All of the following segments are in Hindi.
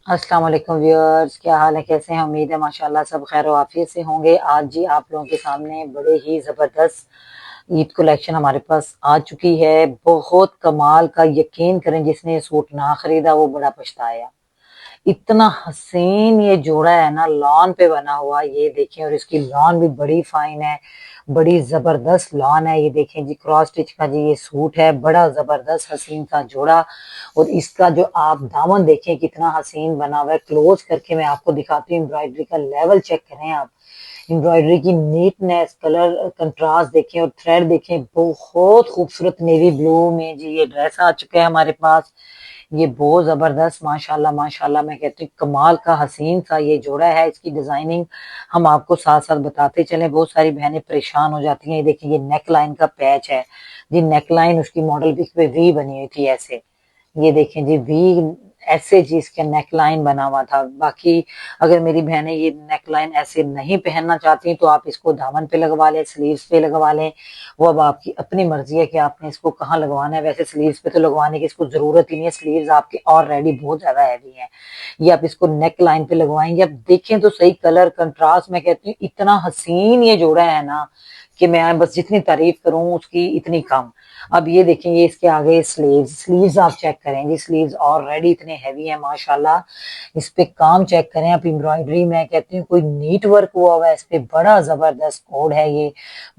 अस्सलाम वालेकुम व्यूअर्स, क्या हाल है, कैसे हैं? उम्मीद है माशाल्लाह सब खैर आफियत से होंगे। आज जी आप लोगों के सामने बड़े ही ज़बरदस्त ईद कलेक्शन हमारे पास आ चुकी है। बहुत कमाल का, यकीन करें जिसने ये सूट ना खरीदा वो बड़ा पछताया। इतना हसीन ये जोड़ा है ना, लॉन पे बना हुआ, ये देखें। और इसकी लॉन भी बड़ी फाइन है, बड़ी जबरदस्त लॉन है। ये देखें जी, क्रॉस स्टिच का जी ये सूट है, बड़ा जबरदस्त हसीन सा जोड़ा। और इसका जो आप दामन देखें कितना हसीन बना हुआ है। क्लोज करके मैं आपको दिखाती हूँ, एम्ब्रॉयडरी का लेवल चेक करें आप। एम्ब्रॉयडरी की नीटनेस, कलर कंट्रास्ट देखें और थ्रेड देखें। बहुत खूबसूरत नेवी ब्लू में जी ये ड्रेस आ चुका है हमारे पास। ये बहुत जबरदस्त, माशाल्लाह माशाल्लाह, मैं कहती हूँ कमाल का हसीन सा ये जोड़ा है। इसकी डिजाइनिंग हम आपको साथ साथ बताते चले। बहुत सारी बहनें परेशान हो जाती हैं। ये देखिए, ये नेक लाइन का पैच है जी। नेक लाइन उसकी मॉडल पिक पे वी बनी हुई थी ऐसे। ये देखें जी, वी ऐसे जी इसका नेक लाइन बना हुआ था। बाकी अगर मेरी बहनें ये नेक लाइन ऐसे नहीं पहनना चाहती तो आप इसको दामन पे लगवा लें, स्लीव्स पे लगवा लें। वो अब आपकी अपनी मर्जी है कि आपने इसको कहाँ लगवाना है। वैसे स्लीव्स पे तो लगवाने की इसको जरूरत ही नहीं है, स्लीव्स आपके ऑलरेडी बहुत ज्यादा हैवी हैं। ये आप इसको नेक लाइन पे लगवाएंगे, अब देखें तो सही कलर कंट्रास्ट। मैं कहती हूँ इतना हसीन ये जोड़ा है ना कि मैं बस जितनी तारीफ करूं उसकी इतनी कम। अब ये देखें, ये इसके आगे स्लीव्स, स्लीव्स आप चेक करें जी, स्लीव्स ऑलरेडी इतने हैवी हैं माशाल्लाह। इस पे काम चेक करें आप, एम्ब्रॉयडरी मैं कहती हूँ कोई नीट वर्क हुआ हुआ है इस पे। बड़ा जबरदस्त कोड है ये,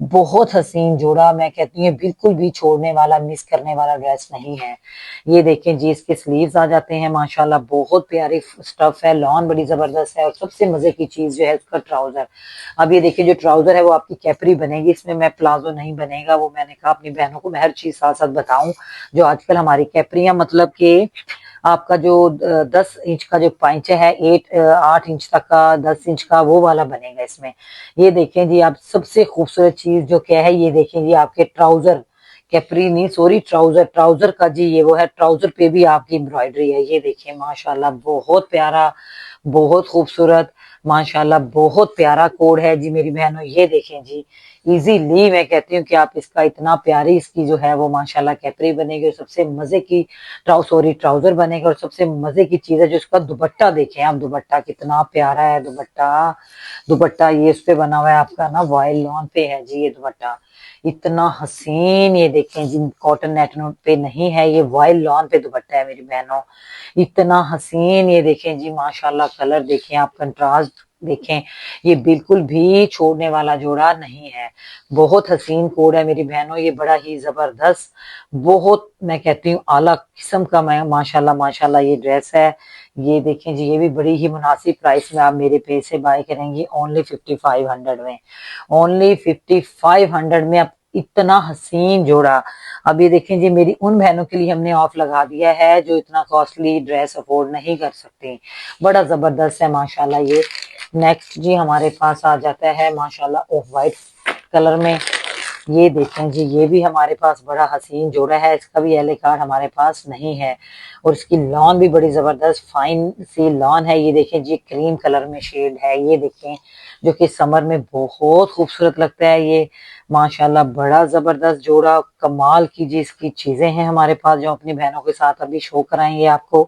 बहुत हसीन जोड़ा। मैं कहती हूँ बिल्कुल भी छोड़ने वाला, मिस करने वाला ड्रेस नहीं है। ये देखें जी, इसके स्लीव्स आ जाते हैं माशाल्लाह। बहुत प्यारी स्टफ है, लॉन बड़ी जबरदस्त है। और सबसे मजे की चीज जो है उसका ट्राउजर। अब ये देखिए, जो ट्राउजर है वो आपकी कैपरी बनेगी, इसमें मैं प्लाजो नहीं बनेगा। वो मैंने कहा अपनी बहनों को मैं हर चीज साथ साथ बताऊं। जो आजकल हमारी कैपरियां, मतलब कि आपका जो 10 इंच का जो पाइंचा है, 8 इंच तक का, 10 इंच का, वो वाला बनेगा इसमें। ये देखें जी, आप सबसे खूबसूरत चीज जो क्या है, ये देखें जी, आपके ट्राउजर, कैपरी नहीं सॉरी, ट्राउजर, ट्राउजर का जी ये वो है। ट्राउजर पे भी आपकी एम्ब्रॉयडरी है। ये देखिए माशाल्लाह, बहुत प्यारा, बहुत खूबसूरत, माशाल्लाह बहुत प्यारा कोड है जी मेरी बहनों। ये देखें जी, इजीली मैं कहती हूँ कि आप इसका इतना प्यारी इसकी जो है वो माशाल्लाह कैपरी बनेगी। और सबसे मजे की ट्राउजर बनेगा। और सबसे मजे की चीज है जो इसका दुपट्टा देखें आप, दुपट्टा कितना प्यारा है दुपट्टा। दुपट्टा ये इस पे बना हुआ है आपका ना, वाइल्ड लॉन पे है जी ये दुपट्टा। इतना हसीन, ये देखें जी, कॉटन नेट पे नहीं है, ये वाइल्ड लॉन पे दुपट्टा है मेरी बहनों। इतना हसीन, ये देखें जी माशाल्लाह, कलर देखें आप, कंट्रास्ट देखें। ये बिल्कुल भी छोड़ने वाला जोड़ा नहीं है। बहुत हसीन कोड है मेरी बहनों, ये बड़ा ही जबरदस्त, बहुत मैं कहती हूँ आला किस्म का मैं माशाल्लाह माशाल्लाह ये ड्रेस है। ये देखें जी, ये भी बड़ी ही मुनासिब प्राइस में आप मेरे पेज से बाय करेंगी, ओनली 5500 में। ओनली 5500 में आप इतना हसीन जोड़ा। अब ये देखें जी, मेरी उन बहनों के लिए हमने ऑफ लगा दिया है जो इतना कॉस्टली ड्रेस अफोर्ड नहीं कर सकती। बड़ा जबरदस्त है माशाल्लाह ये। नेक्स्ट जी हमारे पास आ जाता है माशाल्लाह ऑफ वाइट कलर में। ये देखें जी, ये भी हमारे पास बड़ा हसीन जोड़ा है। इसका भी एले कार्ड हमारे पास नहीं है। और इसकी लॉन भी बड़ी जबरदस्त फाइन सी लॉन है। ये देखें जी, क्रीम कलर में शेड है, ये देखें, जो कि समर में बहुत खूबसूरत लगता है ये। माशाल्लाह बड़ा जबरदस्त जोड़ा, कमाल की जी इसकी चीजें हैं हमारे पास जो अपनी बहनों के साथ अभी शो कराएंगे आपको।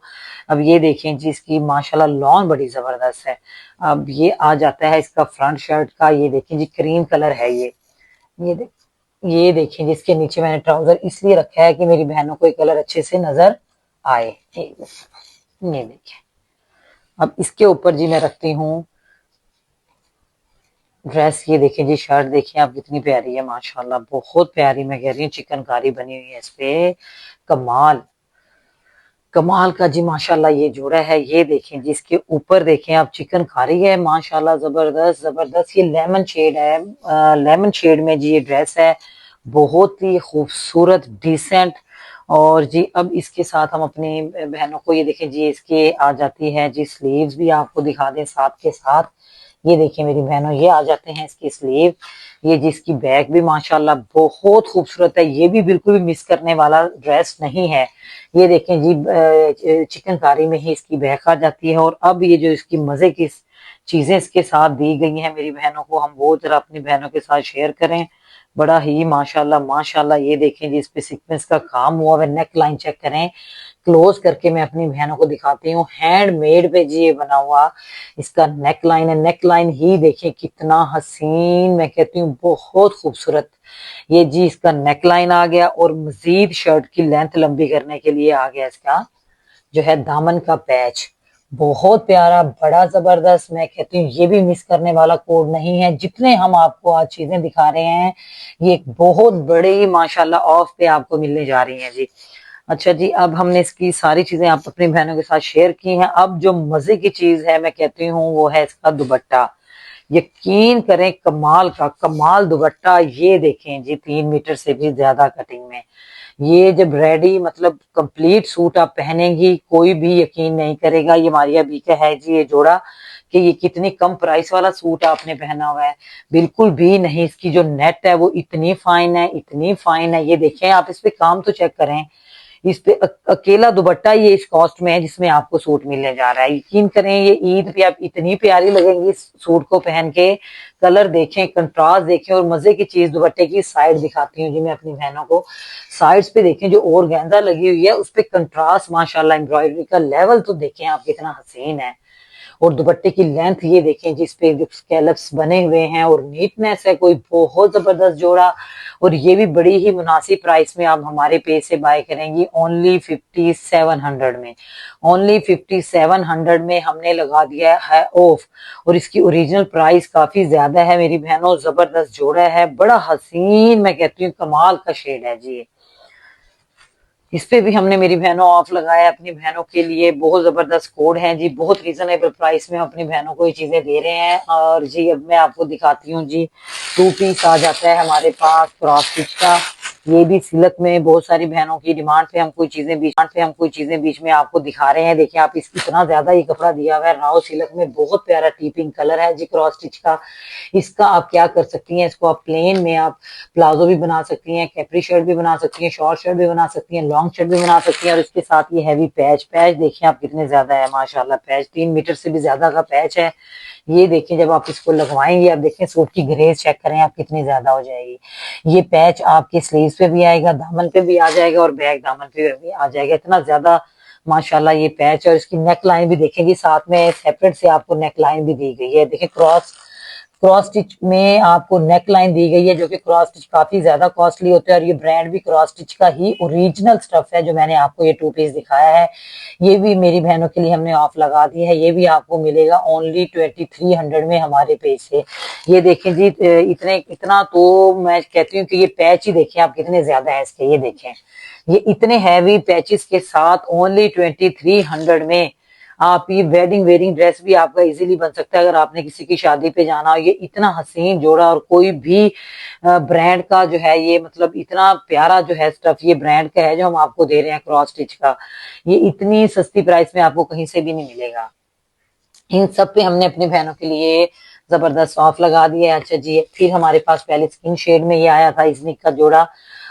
अब ये देखें जी, इसकी माशाल्लाह लॉन बड़ी जबरदस्त है। अब ये आ जाता है इसका फ्रंट शर्ट का। ये देखें जी, क्रीम कलर है ये ये देखिए, जिसके नीचे मैंने ट्राउजर इसलिए रखा है कि मेरी बहनों को ये कलर अच्छे से नजर आए। ये देखिए, अब इसके ऊपर जी मैं रखती हूँ ड्रेस। ये देखिए जी, शर्ट देखिए आप कितनी प्यारी है माशाल्लाह, बहुत प्यारी, मैं कह रही हूँ चिकनकारी बनी हुई है इस पे। कमाल, कमाल का जी माशाल्लाह ये जोड़ा है। ये देखें जी, इसके ऊपर देखें आप, चिकनकारी है माशाल्लाह, जबरदस्त जबरदस्त। ये लेमन शेड है, लेमन शेड में जी ये ड्रेस है, बहुत ही खूबसूरत, डिसेंट। और जी अब इसके साथ हम अपनी बहनों को, ये देखें जी, इसके आ जाती है जी स्लीव्स भी आपको दिखा दें साथ के साथ। ये देखिए मेरी बहनों, ये आ जाते हैं इसकी स्लीव। ये जिसकी बैक भी माशाल्लाह बहुत खूबसूरत है, ये भी बिल्कुल भी मिस करने वाला ड्रेस नहीं है। ये देखें जी, चिकनकारी में ही इसकी बैक आ जाती है। और अब ये जो इसकी मजे की चीजें इसके साथ दी गई हैं मेरी बहनों को, हम वो जरा अपनी बहनों के साथ शेयर करें। बड़ा ही माशाल्लाह माशाल्लाह, ये देखें जी, इस पे सीक्वेंस का काम हुआ है। नेक लाइन चेक करें, क्लोज करके मैं अपनी बहनों को दिखाती हूँ। हैंडमेड पे जी ये बना हुआ इसका नेक लाइन है। नेक लाइन ही देखिए कितना हसीन, मैं कहती हूँ बहुत खूबसूरत। ये जी इसका नेक लाइन आ गया और मजीद शर्ट की लेंथ लंबी करने के लिए आ गया इसका जो है दामन का पैच। बहुत प्यारा, बड़ा जबरदस्त, मैं कहती हूँ ये भी मिस करने वाला कोड नहीं है। जितने हम आपको आज चीजें दिखा रहे हैं ये एक बहुत बड़ी माशाल्लाह ऑफ पे आपको मिलने जा रही हैं जी। अच्छा जी, अब हमने इसकी सारी चीजें आप अपनी बहनों के साथ शेयर की हैं। अब जो मजे की चीज है मैं कहती हूँ वो है इसका दुपट्टा। यकीन करें कमाल का कमाल दुपट्टा। ये देखें जी 3 मीटर से भी ज्यादा कटिंग में ये जब रेडी मतलब कंप्लीट सूट आप पहनेंगी कोई भी यकीन नहीं करेगा ये मारिया बी का है जी ये जोड़ा कि ये कितनी कम प्राइस वाला सूट आपने पहना हुआ है। बिल्कुल भी नहीं। इसकी जो नेट है वो इतनी फाइन है, इतनी फाइन है। ये देखें आप इस पे काम तो चेक करें। इस पे अकेला दुपट्टा ये इस कॉस्ट में है जिसमें आपको सूट मिलने जा रहा है। यकीन करें ये ईद पे आप इतनी प्यारी लगेंगी इस सूट को पहन के। कलर देखें, कंट्रास्ट देखें और मजे की चीज दुपट्टे की साइड दिखाती हूँ जी मैं अपनी बहनों को। साइड्स पे देखें जो और गेंदा लगी हुई है उस पे कंट्रास्ट माशाल्लाह एम्ब्रॉयडरी का लेवल तो देखें आप कितना हसीन है। और दुपट्टे की लेंथ ये देखें जिस पे जो स्कैलप्स बने हुए हैं और नीटनेस है कोई बहुत जबरदस्त जोड़ा। और ये भी बड़ी ही मुनासिब प्राइस में आप हमारे पेज से बाय करेंगी ओनली 5700 में। ओनली 5700 में हमने लगा दिया है ऑफ। और इसकी ओरिजिनल प्राइस काफी ज्यादा है मेरी बहनों। जबरदस्त जोड़ा है, बड़ा हसीन, मैं कहती हूँ कमाल का शेड है जी। इस पे भी हमने मेरी बहनों ऑफ लगाया अपनी बहनों के लिए। बहुत जबरदस्त कोड है जी, बहुत रीजनेबल प्राइस में हम अपनी बहनों को ये चीजें दे रहे हैं। और जी अब मैं आपको दिखाती हूँ जी 2 पीस आ जाता है हमारे पास क्रॉस स्टिच का। ये भी सिल्क में बहुत सारी बहनों की डिमांड पे हम कोई चीजें बीच में आपको दिखा रहे हैं। देखिए आप इस इतना ज्यादा ये कपड़ा दिया हुआ है राव सिल्क में, बहुत प्यारा टीपिंग कलर है जी क्रॉस स्टिच का। इसका आप क्या कर सकती हैं, इसको आप प्लेन में आप प्लाजो भी बना सकती हैं, कैपरी शर्ट भी बना सकती हैं, शॉर्ट शर्ट भी बना सकती हैं, लॉन्ग शर्ट भी बना सकती हैं। और इसके साथ ये हैवी पैच, पैच देखिए आप कितने ज्यादा है माशाल्लाह। पैच 3 मीटर से भी ज्यादा का पैच है। ये देखें जब आप इसको लगवाएंगे आप देखें सूट की ग्रेस चेक करें आप कितनी ज्यादा हो जाएगी। ये पैच आपके स्लीव्स पे भी आएगा, दामन पे भी आ जाएगा और बैक दामन पे भी आ जाएगा। इतना ज्यादा माशाल्लाह ये पैच। और इसकी नेक लाइन भी देखेंगे साथ में सेपरेट से आपको नेक लाइन भी दी गई है। देखिए क्रॉस क्रॉस स्टिच में आपको नेक लाइन दी गई है जो कि क्रॉस स्टिच काफी ज्यादा कॉस्टली होता है। और ये ब्रांड भी क्रॉस स्टिच का ही ओरिजिनल स्टफ है जो मैंने आपको ये 2 पीस दिखाया है। ये भी मेरी बहनों के लिए हमने ऑफ लगा दी है। ये भी आपको मिलेगा ओनली 2300 में हमारे पेज से। ये देखें जी इतने इतना तो मैं कहती हूँ कि ये पैच ही देखें आप कितने ज्यादा है इसके। ये देखें ये इतने हैवी पैचेस के साथ ओनली 2300 में आप ये वेडिंग वेयरिंग ड्रेस भी आपका इजीली बन सकता है अगर आपने किसी की शादी पे जाना हो। ये इतना हसीन जोड़ा और कोई भी ब्रांड का जो है ये मतलब इतना प्यारा जो है स्टफ ये ब्रांड का है जो हम आपको दे रहे हैं क्रॉस स्टिच का। ये इतनी सस्ती प्राइस में आपको कहीं से भी नहीं मिलेगा। इन सब पे हमने अपनी बहनों के लिए जबरदस्त ऑफ लगा दिया है। अच्छा जी फिर हमारे पास पहले स्किन शेड में ये आया था इजनिक का जोड़ा।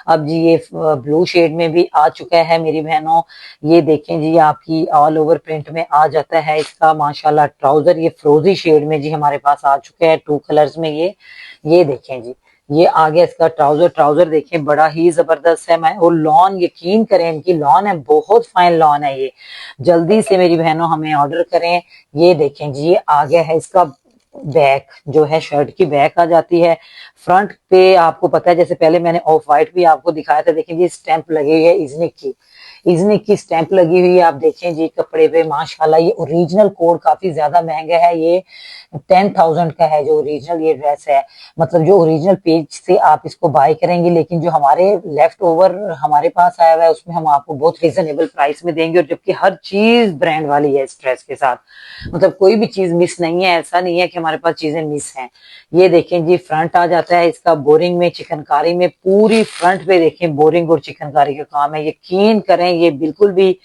अब जी ये ब्लू शेड में भी आ चुका है मेरी बहनों। ये देखें जी आपकी ऑल ओवर प्रिंट में आ जाता है इसका माशाल्लाह ट्राउजर। ये फ्रोजी शेड में जी हमारे पास आ चुका है 2 कलर्स में। ये देखें जी ये आ गया इसका ट्राउजर। ट्राउजर देखें बड़ा ही जबरदस्त है। मैं और लॉन यकीन करें इनकी लॉन है, बहुत फाइन लॉन है ये। जल्दी से मेरी बहनों हमें ऑर्डर करें। ये देखें जी ये आ गया है इसका बैक जो है शर्ट की बैक आ जाती है। फ्रंट पे आपको पता है जैसे पहले मैंने ऑफ वाइट भी आपको दिखाया था। देखें जी स्टैंप लगी हुई है इजनिक की, इजनिक की स्टैंप लगी हुई है। आप देखें जी कपड़े पे माशाल्लाह ये ओरिजिनल कोड काफी ज्यादा महंगा है। ये 10,000 का है जो ओरिजिनल ये ड्रेस है। मतलब जो ओरिजिनल पेज से आप इसको बाय करेंगे लेकिन जो हमारे लेफ्ट ओवर हमारे पास आया हुआ है उसमें हम आपको बहुत रीजनेबल प्राइस में देंगे। और जबकि हर चीज ब्रांड वाली है इस ड्रेस के साथ, मतलब कोई भी चीज मिस नहीं है। ऐसा नहीं है कि हमारे पास चीजें मिस हैं। ये देखें जी फ्रंट आ जाता है इसका बोरिंग में चिकनकारी में। पूरी फ्रंट पे देखें बोरिंग और चिकनकारी का काम है। यकीन करें ये बिल्कुल भी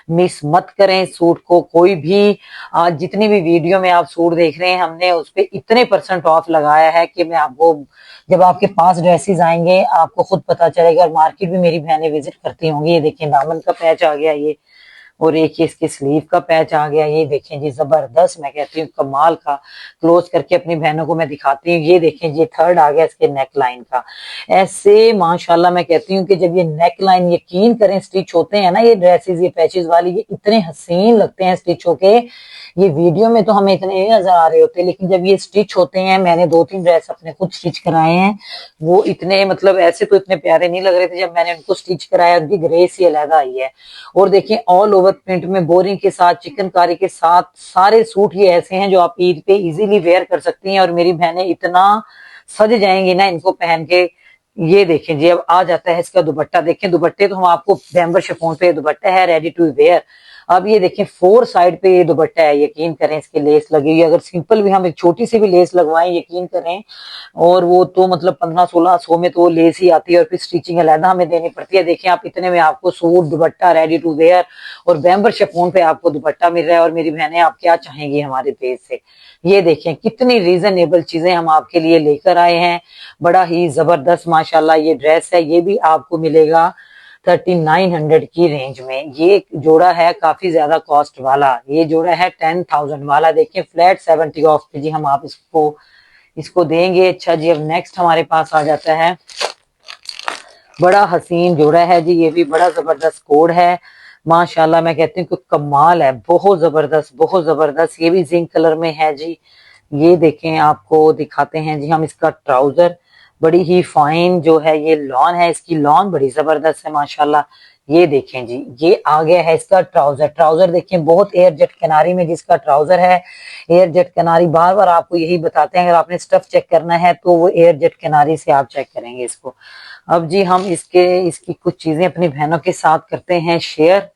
मिस मत करें सूट को कोई भी। आज जितनी भी वीडियो में आप सूट देख रहे हैं हमने उस पर इतने % ऑफ लगाया है कि मैं आपको जब आपके पास ड्रेसेस आएंगे आपको खुद पता चलेगा। और मार्केट भी मेरी बहनें विजिट करती होंगी। ये देखें दामन का पैच आ गया ये और एक ये इसके स्लीव का पैच आ गया, ये देखें जी जबरदस्त, मैं कहती हूँ कमाल का। क्लोज करके अपनी बहनों को मैं दिखाती हूँ, ये देखें जी थर्ड आ गया इसके नेक लाइन का। ऐसे माशाल्लाह मैं कहती हूँ कि जब ये नेक लाइन यकीन करें स्टिच होते हैं ना ये ड्रेसेस, ये पैचेस वाली, ये इतने हसीन लगते हैं स्टिच होके। ये वीडियो में तो हमें इतने नहीं नजर आ रहे होते, लेकिन जब ये स्टिच होते हैं, मैंने 2-3 ड्रेस अपने खुद स्टिच कराए हैं, वो इतने मतलब ऐसे तो इतने प्यारे नहीं लग रहे थे, जब मैंने उनको स्टिच कराया उनकी ग्रेस ही अलग आई है। और देखिए ऑल ओवर प्रिंट में बोरिंग के साथ, चिकनकारी के साथ, सारे सूट ये ऐसे हैं जो आप ईद पे इजीली वेयर कर सकती हैं, और मेरी बहनें इतना सज जाएंगी ना इनको पहन के। ये देखें जी, अब आ जाता है इसका दुपट्टा। देखें दुपट्टे तो हम आपको बैम्बर शिफॉन पे दुपट्टा है रेडी टू वेयर। अब ये देखें 4 साइड पे ये दुपट्टा है, यकीन करें इसकी लेस लगी हुई है। अगर सिंपल भी हम एक छोटी सी भी लेस लगवाएं, यकीन करें, और वो तो मतलब 1500-1600 में तो वो लेस ही आती है, और फिर स्टिचिंग अलहदा हमें देनी पड़ती है। देखें आप, इतने में आपको suit dupatta ready to wear और बैम्बर शिफॉन पे आपको दुपट्टा मिल रहा है। और मेरी बहनें आप क्या चाहेंगी हमारे पेज से। ये देखें कितनी रीजनेबल चीजें हम आपके लिए लेकर आए हैं। बड़ा ही जबरदस्त माशाल्लाह ये ड्रेस है, ये भी आपको मिलेगा 3900 की रेंज में। ये जोड़ा है काफी ज्यादा कॉस्ट वाला, ये जोड़ा है 10,000 वाला। देखिए फ्लैट 70 ऑफ पे जी हम आप इसको इसको देंगे। अच्छा जी, अब नेक्स्ट हमारे पास आ जाता है, बड़ा हसीन जोड़ा है जी, ये भी बड़ा जबरदस्त कोड है माशाल्लाह। मैं कहती हूँ कि कमाल है, बहुत जबरदस्त बहुत जबरदस्त। ये भी जिंक कलर में है जी। ये देखें, आपको दिखाते हैं जी हम इसका ट्राउजर। बड़ी ही फाइन जो है ये लॉन है, इसकी लॉन बड़ी जबरदस्त है माशाल्लाह। ये देखें जी, ये आ गया है इसका ट्राउजर। ट्राउजर देखें बहुत एयर जेट किनारी में जिसका ट्राउजर है। एयर जेट किनारी बार बार आपको यही बताते हैं, अगर आपने स्टफ चेक करना है तो वो एयर जेट किनारी से आप चेक करेंगे इसको। अब जी हम इसकी कुछ चीजें अपनी बहनों के साथ करते हैं शेयर।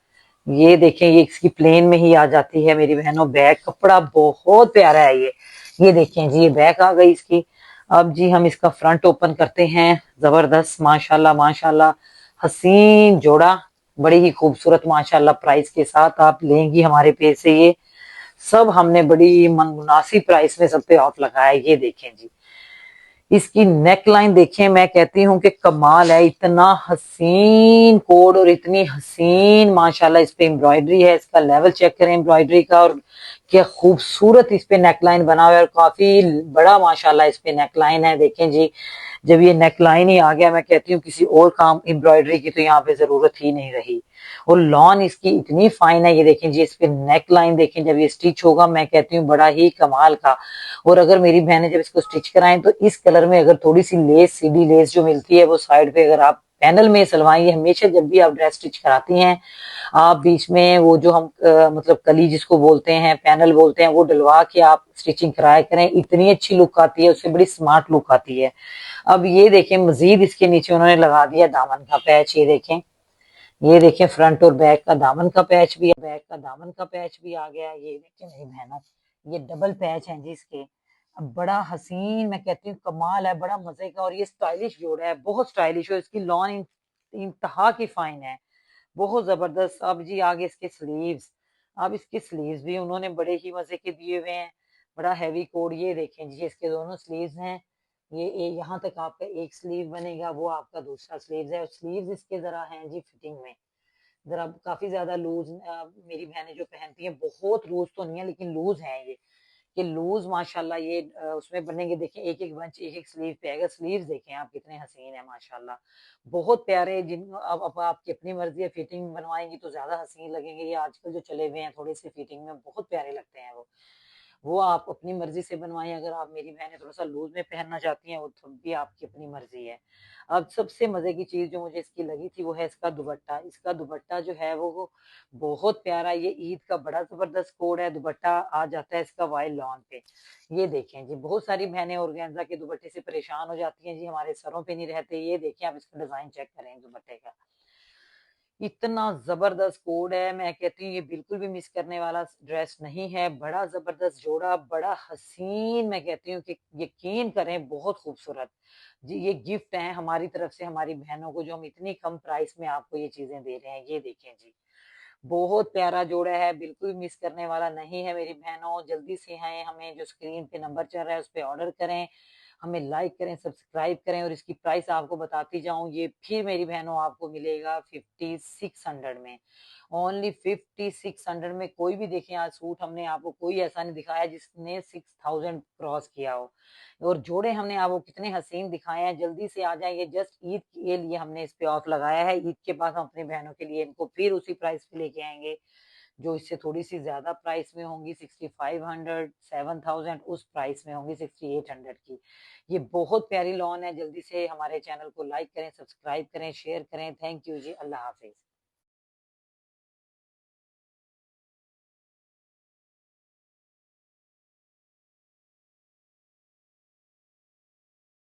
ये देखें, ये इसकी प्लेन में ही आ जाती है मेरी बहनों। बैग कपड़ा बहुत प्यारा है ये देखें जी, ये बैग आ गई इसकी। अब जी हम इसका फ्रंट ओपन करते हैं। जबरदस्त माशाल्लाह माशाल्लाह, हसीन जोड़ा, बड़ी ही खूबसूरत माशाल्लाह। प्राइस के साथ आप लेंगी हमारे पेज से, ये सब हमने बड़ी मुनासिब प्राइस में सब पे ऑफ लगाया है। ये देखें जी, इसकी नेक लाइन देखें, मैं कहती हूँ कि कमाल है। इतना हसीन कोड और इतनी हसीन माशाल्लाह इस पे एम्ब्रॉयडरी है। इसका लेवल चेक करें एम्ब्रॉयडरी का, और क्या खूबसूरत इस पे नेक लाइन बना हुआ है, और काफी बड़ा माशाल्लाह इस पे नेक लाइन है। देखें जी, जब ये नेक लाइन ही आ गया, मैं कहती हूँ किसी और काम एम्ब्रॉयडरी की तो यहाँ पे जरूरत ही नहीं रही। और लॉन इसकी इतनी फाइन है, ये देखें जी, इस पे नेक लाइन देखें, जब ये स्टिच होगा मैं कहती हूँ बड़ा ही कमाल का। और अगर मेरी बहनें जब इसको स्टिच कराएं तो इस कलर में अगर थोड़ी सी लेस, सीधी लेस जो मिलती है वो साइड पे अगर आप पैनल में सलवाएंगे, हमेशा जब भी आप ड्रेस स्टिच कराती हैं आप बीच में वो जो हम मतलब कली जिसको बोलते हैं, पैनल बोलते हैं, वो डलवा के आप स्टिचिंग कराया करें, इतनी अच्छी लुक आती है, उससे बड़ी स्मार्ट लुक आती है। अब ये देखें, मजीद इसके नीचे उन्होंने लगा दिया दामन का पैच। ये देखें फ्रंट और बैक का दामन का पैच भी, बैक का दामन का पैच भी आ गया। ये देखें मेरी बहनों, ये डबल पैच हैं जी इसके। अब बड़ा हसीन, मैं कहती हूँ कमाल है, बड़ा मजे का। और ये स्टाइलिश जोड़ा है, बहुत स्टाइलिश, और इसकी लॉन इंतहा की फाइन है, बहुत जबरदस्त। अब जी आगे इसके स्लीव्स। अब इसके स्लीव्स भी उन्होंने बड़े ही मजे के दिए हुए हैं, बड़ा हैवी कोड। ये देखें जी, इसके दोनों स्लीव्स हैं। ये यहाँ तक आपका एक स्लीव बनेगा, वो आपका दूसरा स्लीव है। और स्लीव्स इसके जरा हैं जी फिटिंग में, जरा काफी ज्यादा लूज। मेरी बहनें जो पहनती हैं बहुत लूज तो नहीं है, लेकिन लूज है ये लूज माशाल्लाह। ये उसमें बनेंगे, देखें एक एक बंच एक एक स्लीव पे आएगा। स्लीव्स देखें आप कितने हसीन है माशाल्लाह, बहुत प्यारे। जिन अब आपकी अपनी मर्जी है, फिटिंग बनवाएंगी तो ज्यादा हसीन लगेंगे। ये आजकल जो चले हुए हैं थोड़े से फिटिंग में बहुत प्यारे लगते हैं वो आप अपनी मर्जी से बनवाएं। अगर आप मेरी बहनें थोड़ा सा लूज में पहनना चाहती हैं वो तो भी आपकी अपनी मर्जी है। अब सबसे मजे की चीज जो मुझे इसकी लगी थी वो है इसका दुपट्टा। इसका दुपट्टा जो है वो बहुत प्यारा। ये ईद का बड़ा जबरदस्त कोड है। दुपट्टा आ जाता है इसका वाइड लॉन पे। ये देखें जी, बहुत सारी बहनें ऑर्गेन्जा के दुपट्टे से परेशान हो जाती हैं जी, हमारे सरों पे नहीं रहते। ये देखें आप, इसका डिजाइन चेक करें दुपट्टे का, इतना जबरदस्त कोड है। मैं कहती हूँ ये बिल्कुल भी मिस करने वाला ड्रेस नहीं है। बड़ा जबरदस्त जोड़ा, बड़ा हसीन, मैं कहती हूँ कि यकीन करें बहुत खूबसूरत जी। ये गिफ्ट है हमारी तरफ से हमारी बहनों को, जो हम इतनी कम प्राइस में आपको ये चीजें दे रहे हैं। ये देखें जी, बहुत प्यारा जोड़ा है, बिल्कुल मिस करने वाला नहीं है। मेरी बहनों जल्दी से हैं, हमें जो स्क्रीन पे नंबर चल रहा है उस पर ऑर्डर करें। हमें लाइक करें, सब्सक्राइब करें। और इसकी प्राइस आपको बताती जाऊं, ये फिर मेरी बहनों आपको मिलेगा 5600 में, ओनली 5600 में। कोई भी देखें आज सूट हमने आपको कोई ऐसा नहीं दिखाया जिसने 6000 क्रॉस किया हो। और जोड़े हमने आपको कितने हसीन दिखाए हैं, जल्दी से आ जाएंगे। जस्ट ईद के लिए हमने इस पे ऑफ लगाया है, ईद के बाद हम अपनी बहनों के लिए इनको फिर उसी प्राइस पे लेके आएंगे जो इससे थोड़ी सी ज्यादा प्राइस में होंगी, 6500 7000 उस प्राइस में होंगी 6800 की। ये बहुत प्यारी लॉन है। जल्दी से हमारे चैनल को लाइक करें, सब्सक्राइब करें, शेयर करें। थैंक यू जी, अल्लाह हाफिज।